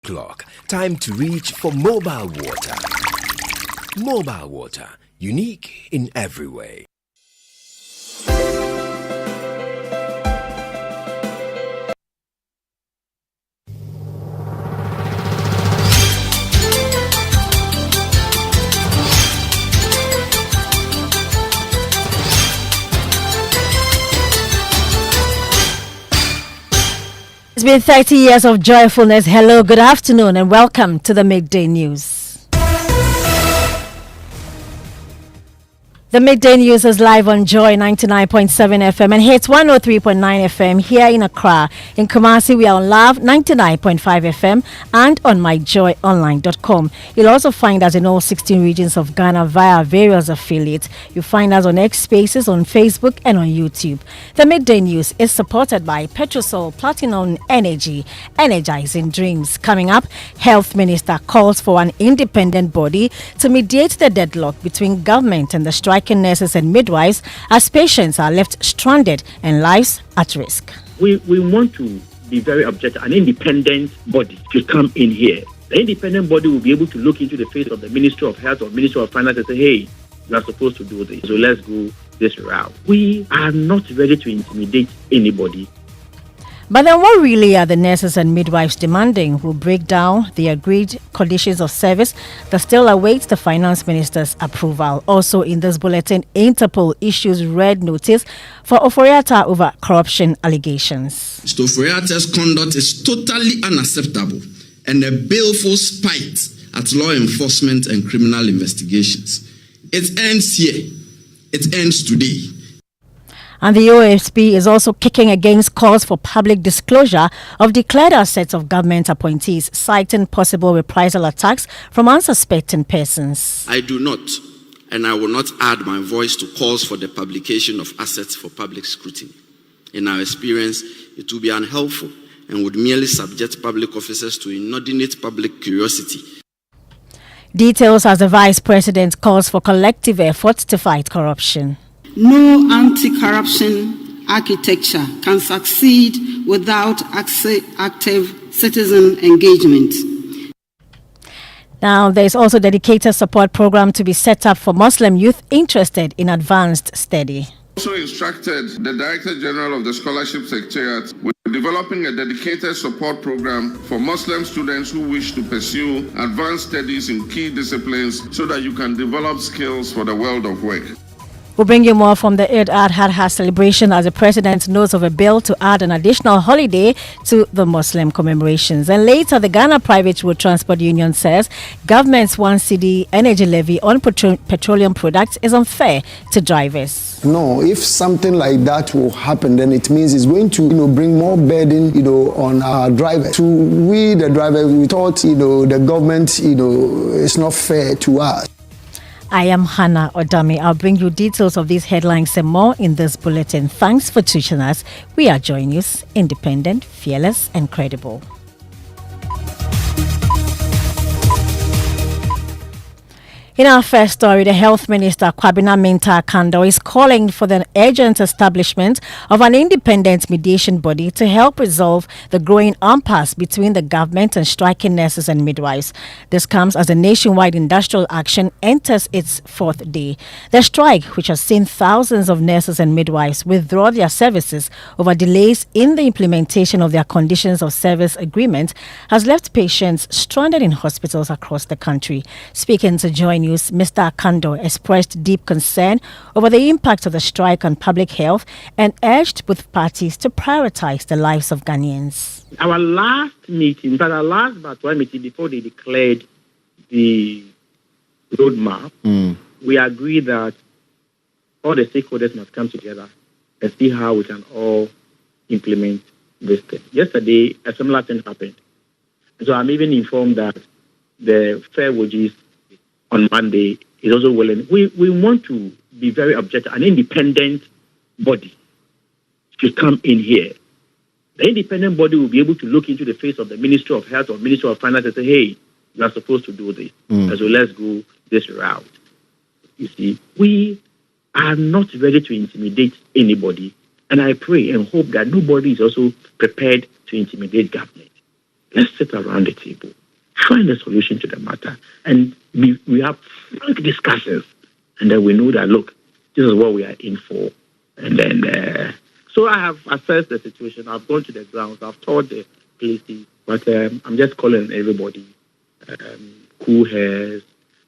Clock. Time to reach for mobile water. Mobile water, unique in every way. It's been 30 years of joyfulness. Hello, good afternoon, and welcome to the Midday News. The Midday News is live on Joy 99.7 FM and hits 103.9 FM here in Accra. In Kumasi, we are on Love 99.5 FM and on myjoyonline.com. You'll also find us in all 16 regions of Ghana via various affiliates. You'll find us on X Spaces, on Facebook and on YouTube. The Midday News is supported by Petrosol Platinum Energy, energizing dreams. Coming up, Health Minister calls for an independent body to mediate the deadlock between government and the striking nurses and midwives as patients are left stranded and lives at risk. We want to be very objective. An independent body should come in here. The independent body will be able to look into the face of the Ministry of Health or Ministry of Finance and say, hey, you are supposed to do this, so let's go this route. We are not ready to intimidate anybody. But then what really are the nurses and midwives demanding? We'll break down the agreed conditions of service that still awaits the finance minister's approval. Also in this bulletin, Interpol issues red notice for Oforiatta over corruption allegations. Mr. Oforiatta's conduct is totally unacceptable and a baleful spite at law enforcement and criminal investigations. It ends here. It ends today. And the OSP is also kicking against calls for public disclosure of declared assets of government appointees, citing possible reprisal attacks from unsuspecting persons. I do not, and I will not add my voice to calls for the publication of assets for public scrutiny. In our experience, it will be unhelpful and would merely subject public officers to inordinate public curiosity. Details as the Vice President calls for collective efforts to fight corruption. No anti-corruption architecture can succeed without active citizen engagement. Now, there is also a dedicated support program to be set up for Muslim youth interested in advanced study. Also instructed the Director General of the Scholarship Secretariat with developing a dedicated support program for Muslim students who wish to pursue advanced studies in key disciplines so that you can develop skills for the world of work. We'll bring you more from the Eid al-Adha celebration as the President knows of a bill to add an additional holiday to the Muslim commemorations. And later, the Ghana Private Road Transport Union says government's 1 cedi energy levy on petroleum products is unfair to drivers. No, if something like that will happen, then it means it's going to, bring more burden, on our drivers. To we, the drivers, we thought, the government, is not fair to us. I am Hannah Odame. I'll bring you details of these headlines and more in this bulletin. Thanks for choosing us. We are Joy News, independent, fearless, and credible. In our first story, the Health Minister, Kwabena Minta Kando, is calling for the urgent establishment of an independent mediation body to help resolve the growing impasse between the government and striking nurses and midwives. This comes as the nationwide industrial action enters its 4th day. The strike, which has seen thousands of nurses and midwives withdraw their services over delays in the implementation of their conditions of service agreement, has left patients stranded in hospitals across the country. Speaking to Joy News, Mr. Kando expressed deep concern over the impact of the strike on public health and urged both parties to prioritize the lives of Ghanaians. Our last meeting, our last Batwa meeting before they declared the roadmap, we agreed that all the stakeholders must come together and see how we can all implement this thing. Yesterday, a similar thing happened. So I'm even informed that the fair wages on Monday is also willing. We want to be very objective. An independent body should come in here. The independent body will be able to look into the face of the Ministry of Health or Ministry of Finance and say, hey, you are supposed to do this. So let's go this route. You see, we are not ready to intimidate anybody. And I pray and hope that nobody is also prepared to intimidate government. let's sit around the table, find a solution to the matter, and we have frank discussions, and then we know that, look, this is what we are in for. And then, so I have assessed the situation. I've gone to the grounds. I've toured the places, but I'm just calling on everybody, cool heads.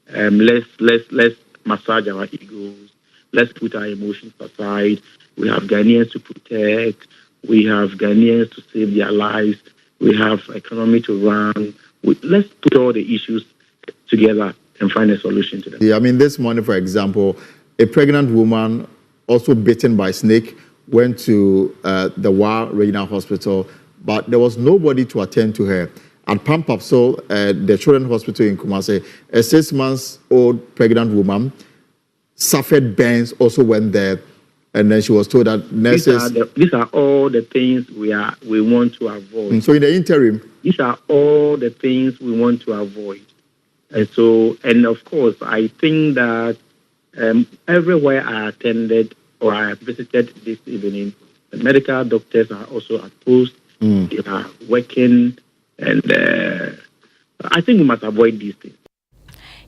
Let's massage our egos. Let's put our emotions aside. We have Ghanaians to protect. We have Ghanaians to save their lives. We have economy to run. Let's put all the issues together and find a solution to them. Yeah, I mean, this morning, for example, a pregnant woman also bitten by snake went to the Wa Regional Hospital, but there was nobody to attend to her. At Pampapso, the Children's Hospital in Kumasi, a 6-month-old pregnant woman suffered burns, also went there, and then she was told that nurses... These are all the things we want to avoid. So in the interim... These are all the things we want to avoid. And of course, I think that everywhere I attended or I visited this evening, the medical doctors are also at post. They are working, and I think we must avoid these things.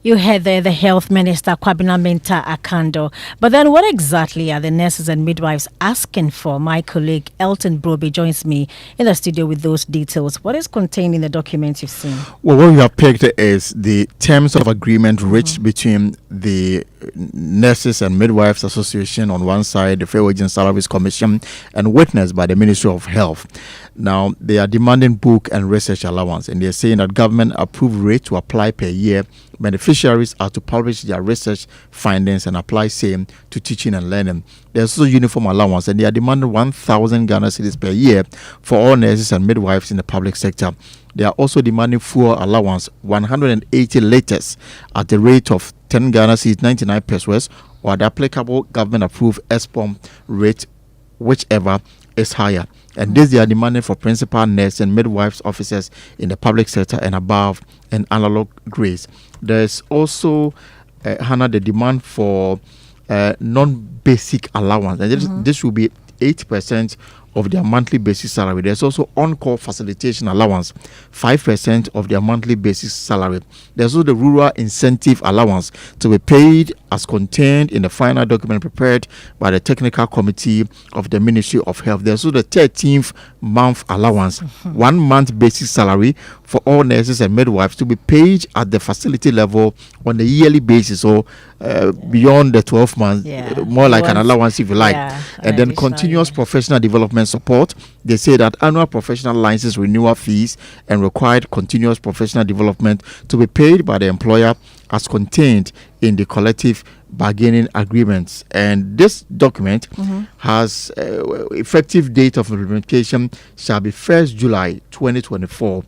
You heard there the Health Minister, Kwabena Mintah Akando. But then what exactly are the nurses and midwives asking for? My colleague Elton Broby joins me in the studio with those details. What is contained in the documents you've seen? Well, what we have picked is the terms of agreement reached between the Nurses and Midwives Association on one side, the Fair Wage and Salaries Commission, and witnessed by the Ministry of Health. Now, they are demanding book and research allowance, and they're saying that government-approved rate to apply per year. Beneficiaries are to publish their research findings and apply same to teaching and learning. There's also uniform allowance, and they are demanding 1,000 Ghana cedis per year for all nurses and midwives in the public sector. They are also demanding fuel allowance, 180 liters at the rate of 10 Ghana cedis, 99 pesos, or the applicable government-approved ESPOM rate, whichever is higher. And this they are demanding for principal nurse and midwives officers in the public sector and above and analog grades. There's also, Hannah, the demand for non-basic allowance. And this will be 8% of their monthly basic salary. There's also on-call facilitation allowance, 5% of their monthly basic salary. There's also the rural incentive allowance to be paid as contained in the final document prepared by the technical committee of the Ministry of Health. There's also the 13th month allowance, 1 month basic salary for all nurses and midwives to be paid at the facility level on a yearly basis, or beyond the 12 months, more like an allowance if you like. And then continuous professional development support. They say that annual professional license renewal fees and required continuous professional development to be paid by the employer as contained in the collective bargaining agreements. And this document has effective date of implementation shall be 1st July 2024.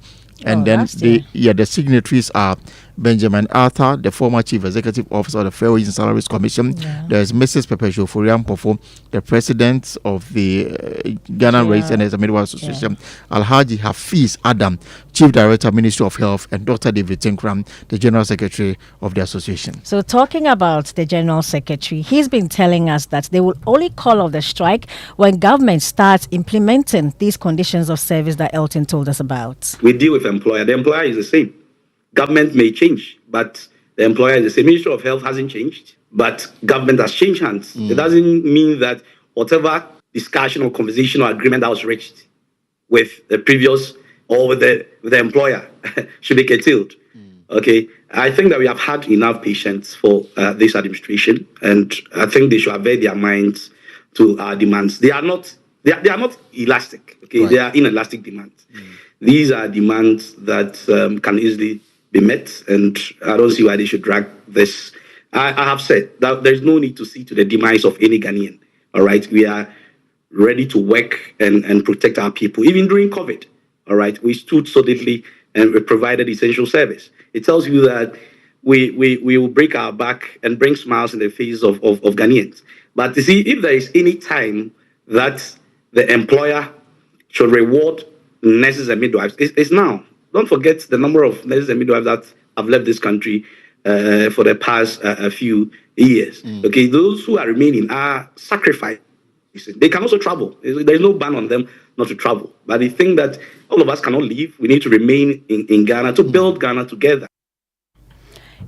And then the signatories are Benjamin Arthur, the former Chief Executive Officer of the Fair Wage and Salaries Commission. There's Mrs. Perpetual Furian Pofo, the President of the Ghana Race and Midwives Association, Alhaji Hafiz Adam, Chief Director, Ministry of Health, and Dr. David Tinkram, the General Secretary of the association. So talking about the General Secretary, he's been telling us that they will only call off the strike when government starts implementing these conditions of service that Elton told us about. We deal with employer. The employer is the same. Government may change, but the employer is the same. Ministry of Health hasn't changed, but government has changed hands. It doesn't mean that whatever discussion or conversation or agreement that was reached with the previous or with the employer should be curtailed. Okay, I think that we have had enough patience for this administration, and I think they should avert their minds to our demands. They are not elastic. Okay, they are inelastic demands. These are demands that can easily be met, and I don't see why they should drag this. I have said that there's no need to see to the demise of any Ghanaian. All right, we are ready to work and protect our people, even during COVID. All right, we stood solidly and we provided essential service. It tells you that we will break our back and bring smiles in the face of Ghanaians. But you see, if there is any time that the employer should reward nurses and midwives, it's now. Don't forget the number of nurses and midwives that have left this country for the past a few years. Okay, those who are remaining are sacrificing. They can also travel. There's no ban on them not to travel. But they think that all of us cannot leave. We need to remain in Ghana to build Ghana together.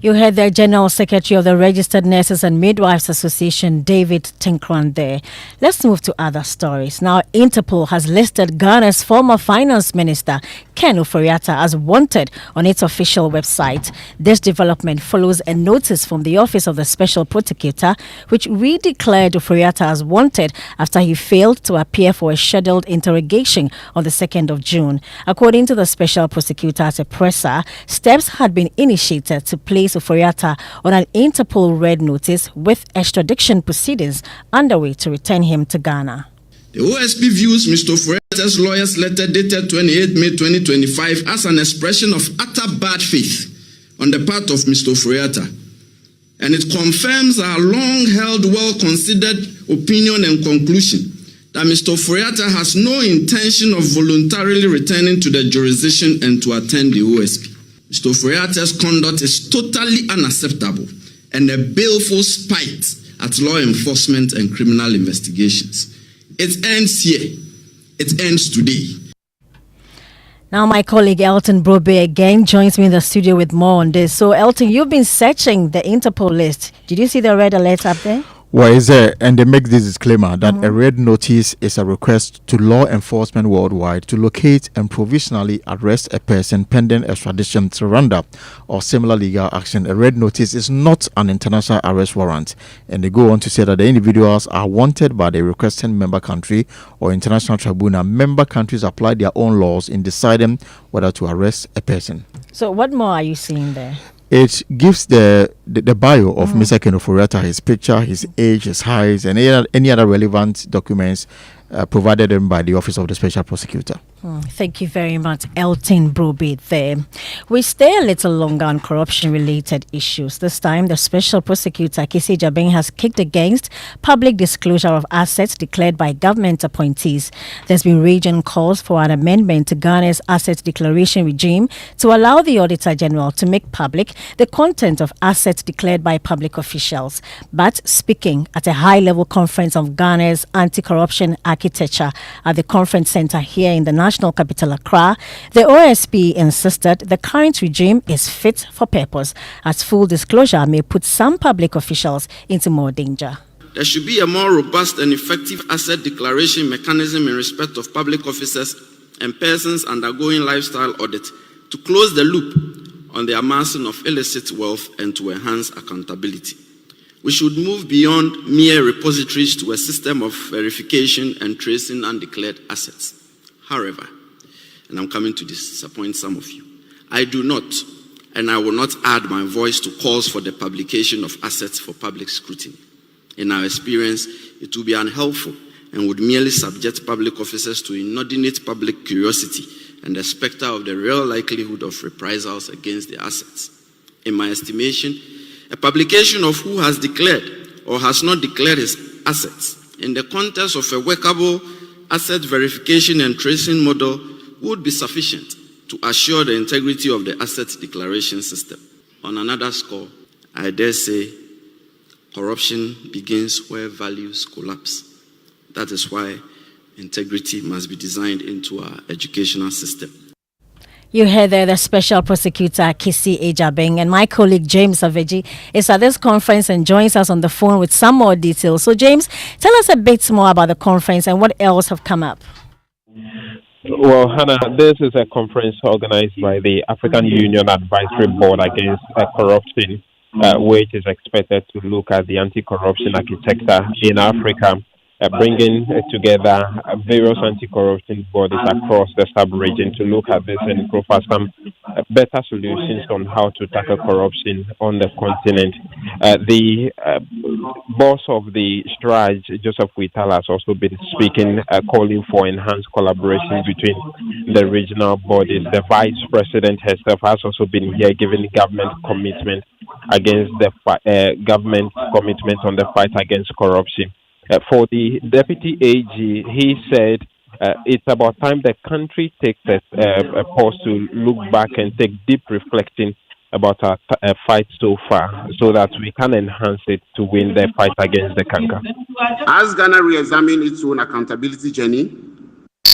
You heard the General Secretary of the Registered Nurses and Midwives Association, David Tinkran, there. Let's move to other stories. Now, Interpol has listed Ghana's former Finance Minister, Ken Ofori-Atta, as wanted on its official website. This development follows a notice from the Office of the Special Prosecutor, which redeclared Ofori-Atta as wanted after he failed to appear for a scheduled interrogation on the 2nd of June. According to the Special Prosecutor as a presser, steps had been initiated to place Ofori-Atta on an Interpol red notice with extradition proceedings underway to return him to Ghana. The OSP views Mr. Ofori-Atta's lawyer's letter dated 28 May 2025 as an expression of utter bad faith on the part of Mr. Ofori-Atta, and it confirms our long-held, well-considered opinion and conclusion that Mr. Ofori-Atta has no intention of voluntarily returning to the jurisdiction and to attend the OSP. Mr. Ofori-Atta's conduct is totally unacceptable and a baleful spite at law enforcement and criminal investigations. It ends here. It ends today. Now my colleague Elton Brobe again joins me in the studio with more on this. So Elton, you've been searching the Interpol list. Did you see the red alert up there? Well, is there, and they make this disclaimer that a red notice is a request to law enforcement worldwide to locate and provisionally arrest a person pending extradition to Rwanda or similar legal action. A red notice is not an international arrest warrant, and they go on to say that the individuals are wanted by the requesting member country or international tribunal. Member countries apply their own laws in deciding whether to arrest a person. So what more are you seeing there? It gives the bio of Mr. Ken Ofori-Atta, his picture, his age, his height, and any other relevant documents provided them by the Office of the Special Prosecutor. Thank you very much, Elton Brobe there. We stay a little longer on corruption-related issues. This time, the Special Prosecutor, Kisi Jabeng, has kicked against public disclosure of assets declared by government appointees. There's been raging calls for an amendment to Ghana's asset declaration regime to allow the Auditor General to make public the content of assets declared by public officials. But speaking at a high-level conference of Ghana's anti-corruption architecture at the conference center here in the national capital Accra, the OSP insisted the current regime is fit for purpose, as full disclosure may put some public officials into more danger. There should be a more robust and effective asset declaration mechanism in respect of public officers and persons undergoing lifestyle audit to close the loop on the amassing of illicit wealth and to enhance accountability. We should move beyond mere repositories to a system of verification and tracing undeclared assets. However, and I'm coming to disappoint some of you, I do not, and I will not add my voice to calls for the publication of assets for public scrutiny. In our experience, it will be unhelpful and would merely subject public officers to inordinate public curiosity and the specter of the real likelihood of reprisals against their assets. In my estimation, a publication of who has declared or has not declared his assets in the context of a workable asset verification and tracing model would be sufficient to assure the integrity of the asset declaration system. On another score, I dare say corruption begins where values collapse. That is why integrity must be designed into our educational system. You heard there the Special Prosecutor, Kisi Jabeng, and my colleague James Aveji is at this conference and joins us on the phone with some more details. So James, tell us a bit more about the conference and what else have come up. Well, Hannah, this is a conference organized by the African Union Advisory Board Against Corruption, which is expected to look at the anti-corruption architecture in Africa, bringing together various anti-corruption bodies across the sub-region to look at this and provide some better solutions on how to tackle corruption on the continent. The boss of the STRAJ, Joseph Whittal, has also been speaking, calling for enhanced collaboration between the regional bodies. The Vice President herself has also been here giving government commitment against the government commitment on the fight against corruption. For the Deputy AG, he said it's about time the country takes a pause to look back and take deep reflecting about our fight so far so that we can enhance it to win the fight against the canker. As Ghana re-examine its own accountability journey,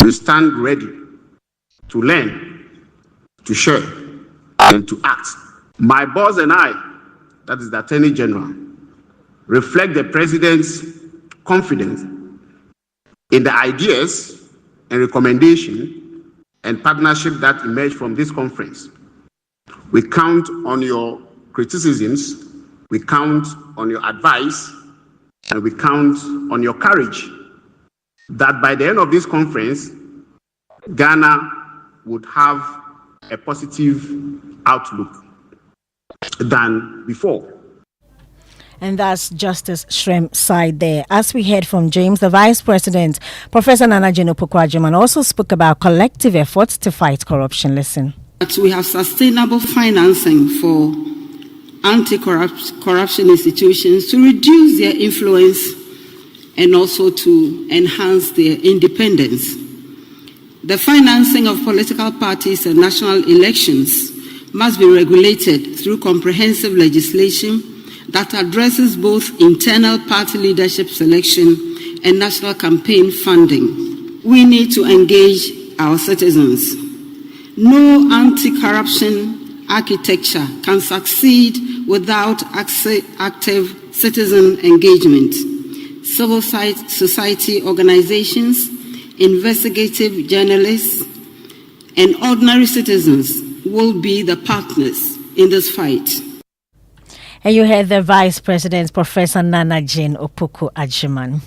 We stand ready to learn, to share, and to act. My boss and I, that is the Attorney General, reflect the President's confidence in the ideas and recommendation and partnership that emerged from this conference. We count on your criticisms, we count on your advice, and we count on your courage that by the end of this conference, Ghana would have a positive outlook than before. And that's Justice Shrem side there. As we heard from James, the Vice President, Professor Nana-Jane Opoku-Agyeman, also spoke about collective efforts to fight corruption. Listen. That we have sustainable financing for anti-corruption institutions to reduce their influence and also to enhance their independence. The financing of political parties and national elections must be regulated through comprehensive legislation that addresses both internal party leadership selection and national campaign funding. We need to engage our citizens. No anti-corruption architecture can succeed without active citizen engagement. Civil society organizations, investigative journalists, and ordinary citizens will be the partners in this fight. And you heard the Vice President, Professor Nana-Jane Opoku-Agyeman.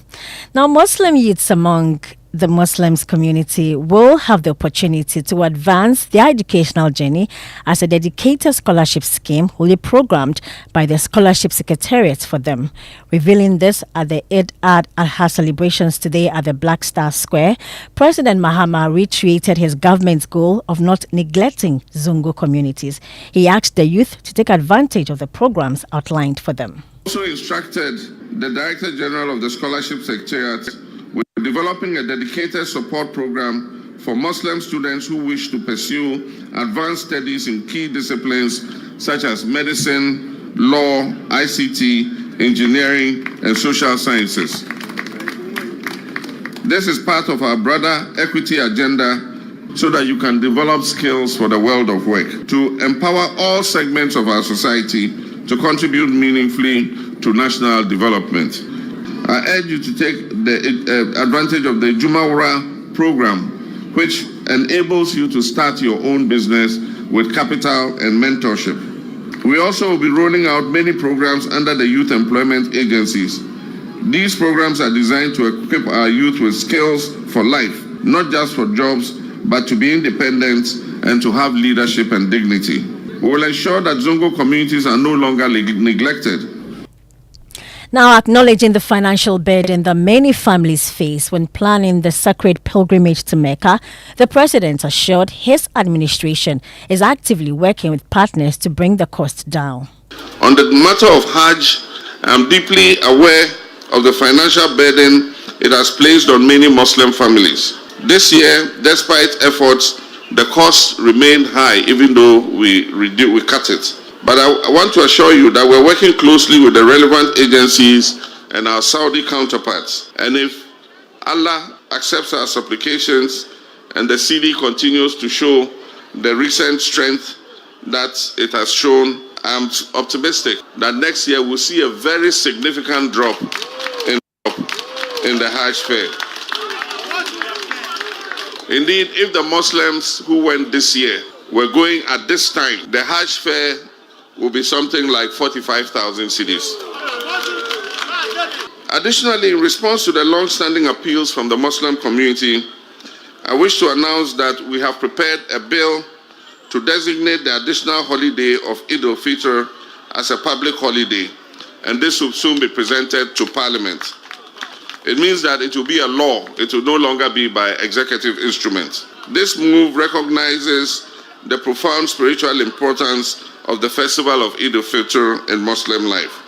Now, Muslim youths among the Muslims community will have the opportunity to advance their educational journey as a dedicated scholarship scheme will be programmed by the Scholarship Secretariat for them. Revealing this at the Eid al-Adha celebrations today at the Black Star Square, President Mahama reiterated his government's goal of not neglecting Zongo communities. He asked the youth to take advantage of the programs outlined for them. Also instructed the Director General of the Scholarship Secretariat with developing a dedicated support program for Muslim students who wish to pursue advanced studies in key disciplines such as medicine, law, ICT, engineering, and social sciences. This is part of our broader equity agenda so that you can develop skills for the world of work, to empower all segments of our society to contribute meaningfully to national development. I urge you to take the advantage of the Jumawara program, which enables you to start your own business with capital and mentorship. We also will be rolling out many programs under the youth employment agencies. These programs are designed to equip our youth with skills for life, not just for jobs, but to be independent and to have leadership and dignity. We will ensure that Zongo communities are no longer neglected. Now, acknowledging the financial burden that many families face when planning the sacred pilgrimage to Mecca, the president assured his administration is actively working with partners to bring the cost down. On the matter of Hajj, I am deeply aware of the financial burden it has placed on many Muslim families. This year, despite efforts, the costs remained high even though we cut it. But I want to assure you that we're working closely with the relevant agencies and our Saudi counterparts. And if Allah accepts our supplications and the CD continues to show the recent strength that it has shown, I'm optimistic that next year we'll see a very significant drop in the Hajj fare. Indeed, if the Muslims who went this year were going at this time, the Hajj fare will be something like 45,000 cedis. Additionally, in response to the long-standing appeals from the Muslim community, I wish to announce that we have prepared a bill to designate the additional holiday of Eid al-Fitr as a public holiday, and this will soon be presented to Parliament. It means that it will be a law. It will no longer be by executive instrument. This move recognizes the profound spiritual importance of the festival of Eid al-Fitr in Muslim life.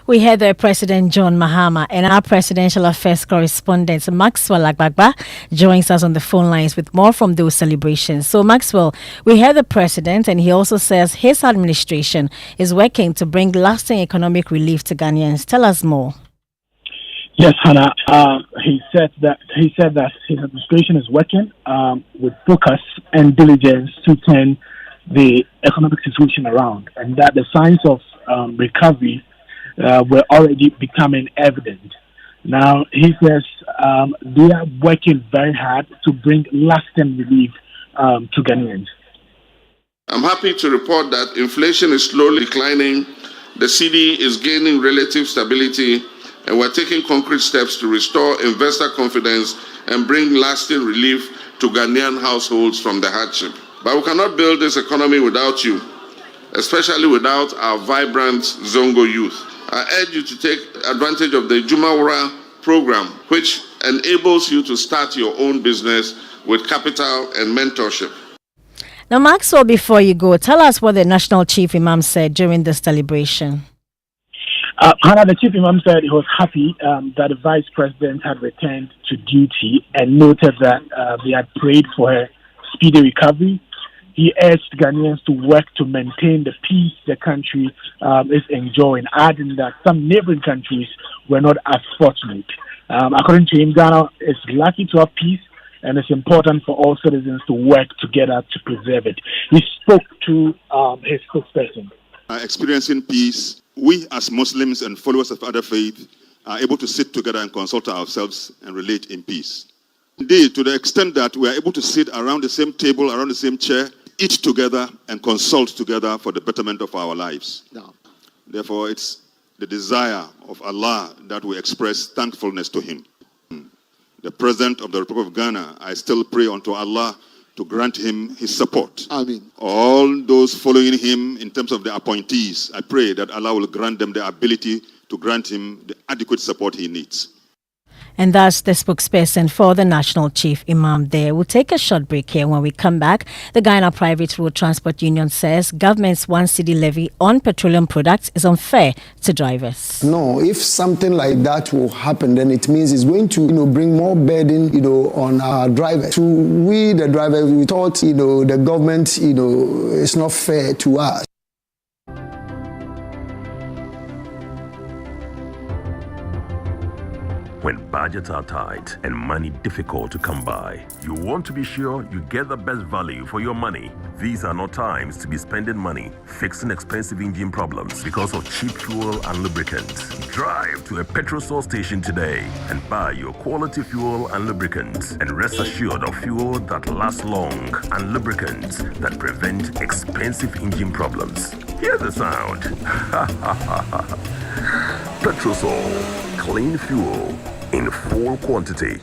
We heard the President John Mahama and our Presidential Affairs correspondent Maxwell Agbagba joins us on the phone lines with more from those celebrations. So Maxwell, we heard the President and he also says his administration is working to bring lasting economic relief to Ghanaians. Tell us more. Yes, Hannah. He said that his administration is working with focus and diligence to turn the economic situation around, and that the signs of recovery were already becoming evident. Now he says they are working very hard to bring lasting relief to Ghanaians. I'm happy to report that inflation is slowly declining, the cedi is gaining relative stability, and we're taking concrete steps to restore investor confidence and bring lasting relief to Ghanaian households from the hardship. But we cannot build this economy without you, especially without our vibrant Zongo youth. I urge you to take advantage of the Jumawara program, which enables you to start your own business with capital and mentorship. Now, Maxwell, before you go, tell us what the National Chief Imam said during the celebration. Hannah, the Chief Imam said he was happy that the Vice President had returned to duty and noted that they had prayed for her speedy recovery. He urged Ghanaians to work to maintain the peace the country is enjoying, adding that some neighboring countries were not as fortunate. According to him, Ghana is lucky to have peace, and it's important for all citizens to work together to preserve it. He spoke to his spokesperson. Experiencing peace, we as Muslims and followers of other faiths are able to sit together and consult ourselves and relate in peace. Indeed, to the extent that we are able to sit around the same table, around the same chair, eat together and consult together for the betterment of our lives. No. Therefore, it's the desire of Allah that we express thankfulness to Him. The President of the Republic of Ghana, I still pray unto Allah to grant him His support. Amen. All those following him in terms of the appointees, I pray that Allah will grant them the ability to grant him the adequate support he needs. And that's the spokesperson for the National Chief Imam there. We'll take a short break here. When we come back, the Ghana Private Road Transport Union says government's 1 cedi levy on petroleum products is unfair to drivers. No, if something like that will happen, then it means it's going to, bring more burden, on our drivers. We, the drivers, we thought, the government, is not fair to us. When budgets are tight and money difficult to come by, you want to be sure you get the best value for your money. These are not times to be spending money fixing expensive engine problems because of cheap fuel and lubricants. Drive to a petrol source station today and buy your quality fuel and lubricants, and rest assured of fuel that lasts long and lubricants that prevent expensive engine problems. Hear the sound. Petrosol, clean fuel in full quantity.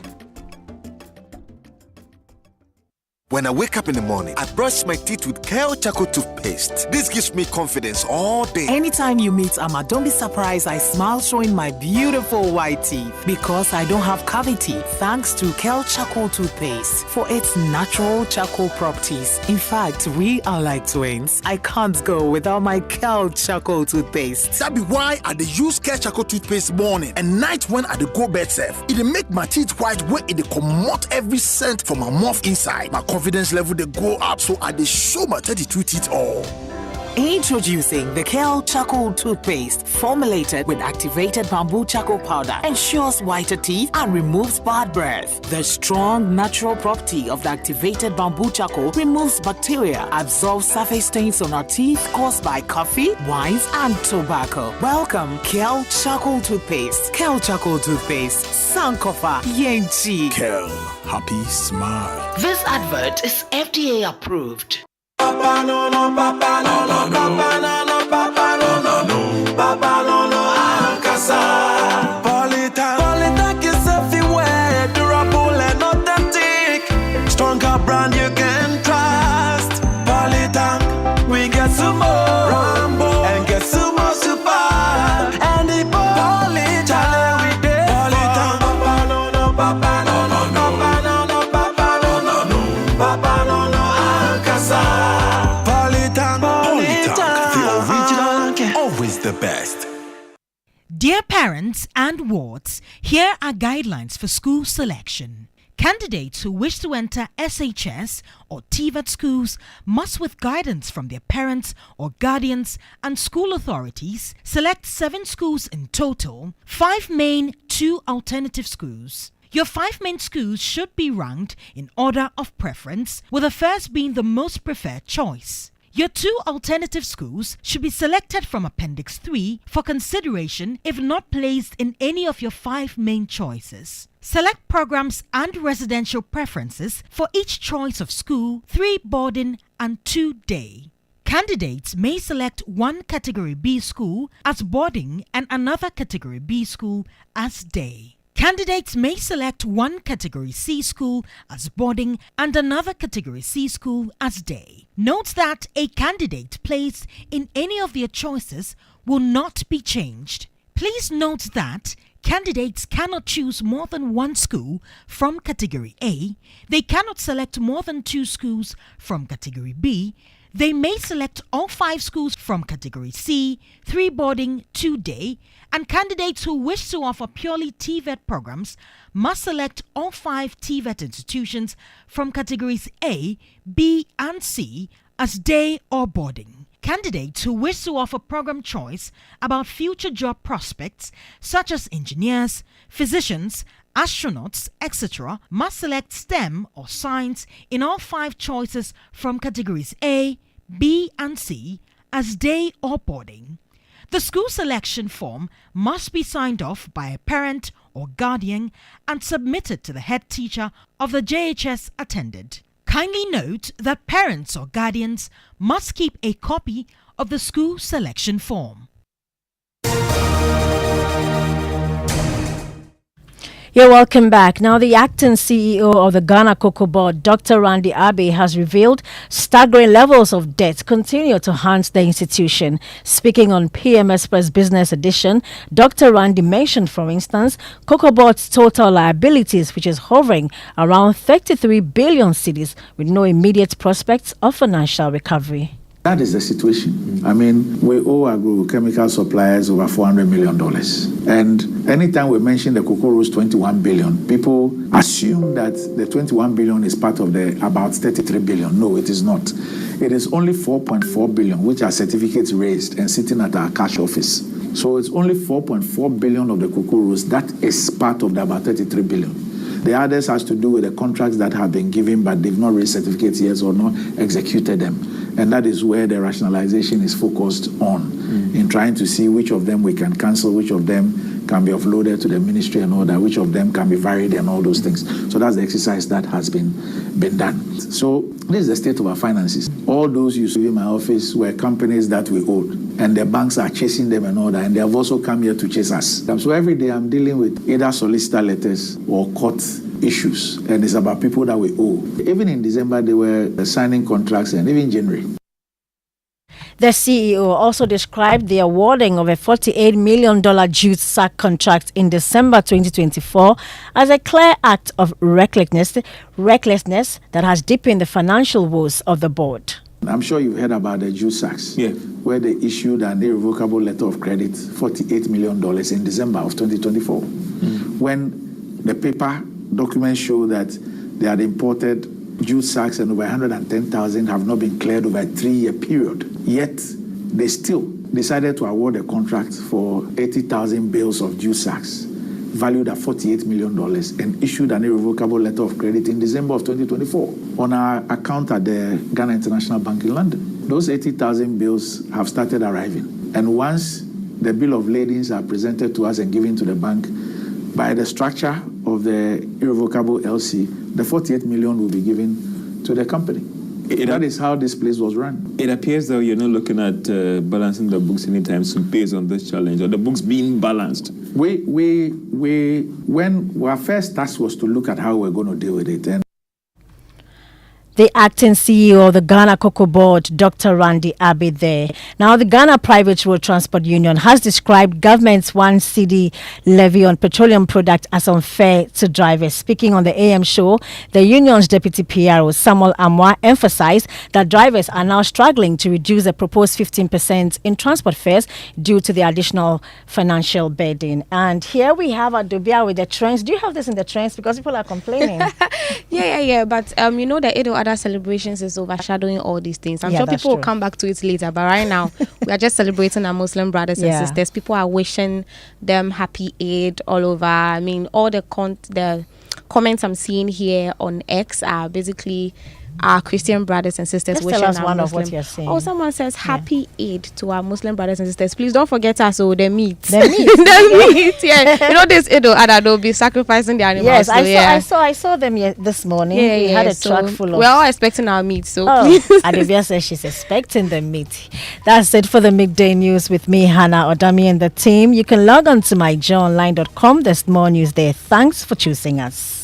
When I wake up in the morning, I brush my teeth with Kale Charcoal toothpaste. This gives me confidence all day. Anytime you meet Amma, don't be surprised I smile showing my beautiful white teeth because I don't have cavity thanks to Kale Charcoal toothpaste for its natural charcoal properties. In fact, we are like twins. I can't go without my Kale Charcoal toothpaste. That be why I dey use Kale Charcoal toothpaste morning and night when I dey go bed safe. It dey make my teeth white where it dey comot every scent from my mouth inside. My confidence level they go up, so I dey show my 32 teeth all. Introducing the Kale Charcoal toothpaste, formulated with activated bamboo charcoal powder, ensures whiter teeth and removes bad breath. The strong natural property of the activated bamboo charcoal removes bacteria, absorbs surface stains on our teeth caused by coffee, wines, and tobacco. Welcome, Kale Charcoal toothpaste. Kale Charcoal toothpaste, Sankofa Yenchi. Kale, happy smile. This advert is FDA approved. Papa no no, papa no no, papa no no, papa no no, papa no no, Ankasa. Polytech is everywhere, durable and authentic. Stronger brand you can trust. Polytech, we get some more Rambo and get some more Super. And the Polytech, we did. Polytech, papa no no, papa no no, papa no no, papa no no, papa no no, Ankasa. The best. Dear parents and wards, here are guidelines for school selection. Candidates who wish to enter SHS or TVET schools must, with guidance from their parents or guardians and school authorities, select 7 schools in total, 5 main, 2 2 alternative schools. Your 5 main schools should be ranked in order of preference, with the first being the most preferred choice. Your 2 alternative schools should be selected from Appendix 3 for consideration if not placed in any of your 5 main choices. Select programs and residential preferences for each choice of school, 3 boarding and 2 day. Candidates may select one Category B school as boarding and another Category B school as day. Candidates may select one Category C school as boarding and another Category C school as day. Note that a candidate placed in any of their choices will not be changed. Please note that candidates cannot choose more than one school from Category A. They cannot select more than 2 schools from Category B. They may select all 5 schools from Category C, 3 boarding, 2 day, and candidates who wish to offer purely TVET programs must select all 5 TVET institutions from Categories A, B, and C as day or boarding. Candidates who wish to offer program choice about future job prospects such as engineers, physicians, astronauts, etc. must select STEM or science in all 5 choices from Categories A, B, and C as day or boarding. The school selection form must be signed off by a parent or guardian and submitted to the head teacher of the JHS attended. Kindly note that parents or guardians must keep a copy of the school selection form. You're welcome back. Now, the acting CEO of the Ghana Cocoa Board, Dr. Randy Abbey, has revealed staggering levels of debt continue to haunt the institution. Speaking on PM Express Business Edition, Dr. Randy mentioned, for instance, Cocoa Board's total liabilities, which is hovering around 33 billion cedis, with no immediate prospects of financial recovery. That is the situation. I mean, we owe agrochemical suppliers over $400 million. And anytime we mention the cocoa roast 21 billion, people assume that the 21 billion is part of the about 33 billion. No, it is not. It is only 4.4 billion, which are certificates raised and sitting at our cash office. So it's only 4.4 billion of the cocoa roast that is part of the about 33 billion. The others has to do with the contracts that have been given, but they've not raised certificates yet or not executed them. And that is where the rationalization is focused on, in trying to see which of them we can cancel, which of them can be offloaded to the ministry and all that, which of them can be varied and all those things. So that's the exercise that has been done. So this is the state of our finances. All those you see in my office were companies that we owed, and the banks are chasing them and all that, and they have also come here to chase us. So every day I'm dealing with either solicitor letters or court issues, and it's about people that we owe. Even in December, they were signing contracts, and even January. The CEO also described the awarding of a $48 million jute sack contract in December 2024 as a clear act of recklessness that has deepened the financial woes of the board. I'm sure you've heard about the jute sacks, where they issued an irrevocable letter of credit, $48 million in December of 2024, when the paper documents show that they had imported jute sacks and over 110,000 have not been cleared over a 3-year period. Yet, they still decided to award a contract for 80,000 bales of jute sacks, valued at $48 million, and issued an irrevocable letter of credit in December of 2024 on our account at the Ghana International Bank in London. Those 80,000 bales have started arriving. And once the bill of ladings are presented to us and given to the bank, by the structure of the irrevocable LC, the 48 million will be given to the company. That is how this place was run. It appears though you're not looking at balancing the books anytime soon based on this challenge, or the books being balanced. When our first task was to look at how we're going to deal with it. And the acting CEO of the Ghana Cocoa Board, Dr. Randy Abbey there. Now, the Ghana Private Road Transport Union has described government's 1 cedi levy on petroleum products as unfair to drivers. Speaking on the AM show, the union's deputy PRO, Samuel Amwa, emphasized that drivers are now struggling to reduce the proposed 15% in transport fares due to the additional financial burden. And here we have Adobia with the trends. Do you have this in the trends? Because people are complaining. Yeah. But you know, the Edo Ada other celebrations is overshadowing all these things. I'm Yeah, sure that's people will true. come back to it later, but right now we are just celebrating our Muslim brothers and Yeah. sisters. People are wishing them happy Eid all over. I mean, all the comments I'm seeing here on X are basically our Christian brothers and sisters Just wishing tell us our one of Muslim. what you're saying. Oh, someone says happy Eid to our Muslim brothers and sisters. Please don't forget us. Oh, the meat. The meat. The meat. Yeah, you know this Eid, they'll be sacrificing the animals. Yes, so, I saw them this morning. Yeah, We yeah, had a so truck full of. we're all expecting our meat. So Oh, please. Adibia says she's expecting the meat. That's it for the midday news with me, Hannah Odame, and the team. You can log on to myjoyonline.com. There's more news there. Thanks for choosing us.